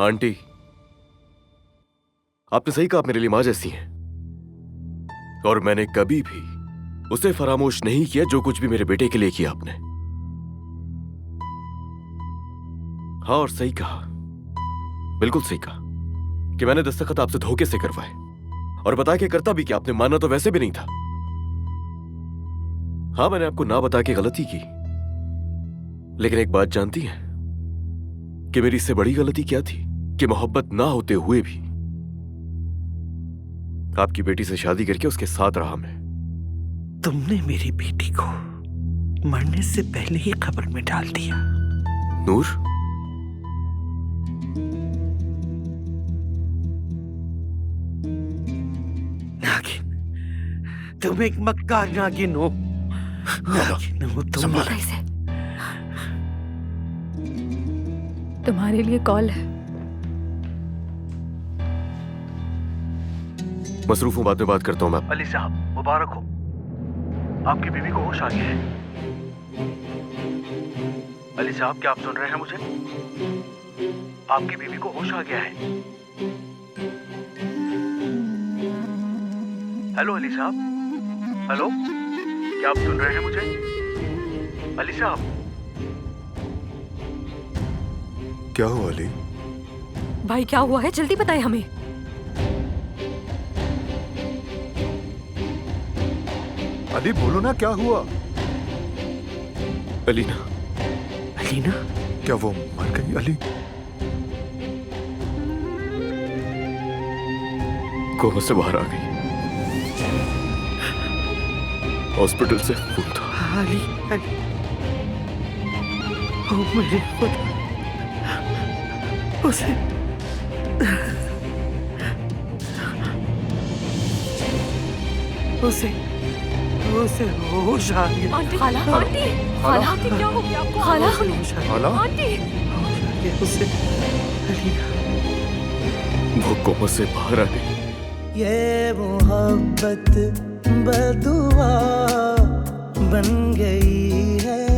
Aunty, आपने सही कहा, आप मेरे लिए मां जैसी हैं। और मैंने कभी भी उसे फरामोश नहीं किया जो कुछ भी मेरे बेटे के लिए किया आपने। हाँ, और सही कहा, बिल्कुल सही कहा कि मैंने दस्तखत आपसे धोखे से करवाए, और बता के करता भी कि आपने माना तो वैसे भी नहीं था। हाँ, मैंने आपको ना बता के गलती की, लेकिन एक बात जानती हैं कि मेरी इससे बड़ी गलती क्या थी? कि मोहब्बत ना होते हुए भी आपकी बेटी से शादी करके उसके साथ रहा मैं। तुमने मेरी बेटी को मरने से पहले ही खबर में डाल दिया। नूर, नागिन, तुम एक मक्कार नागिन हो। नागिन हो तुम। कैसे? तुम्हारे लिए कॉल है। मसरूफ हूं, बाद में बात करता हूं मैं। अली साहब, मुबारक हो, आपकी बीवी को होश आ गया है। अली साहब, क्या आप सुन रहे हैं मुझे? आपकी बीवी को होश आ गया है। हेलो अली साहब, हेलो, क्या आप सुन रहे हैं मुझे? अली साहब। क्या हुआ अली? भाई क्या हुआ है, जल्दी बताएं हमें। अली बोलो ना, क्या हुआ? अलीना। अलीना? क्या वो मर गई अली? कोमा से बाहर आ गई, हॉस्पिटल से फोन था। अली, अली, ओ मेरे खुदा, उसे उसे होश आ गया। आंटी, खाला, आंटी, खाला, आंटी क्या हो गया आपको? खाला, खाला? आंटी, उसे अलीना, वो कोमा से बाहर आ गई। ये मोहब्बत बदुआ बन गई है।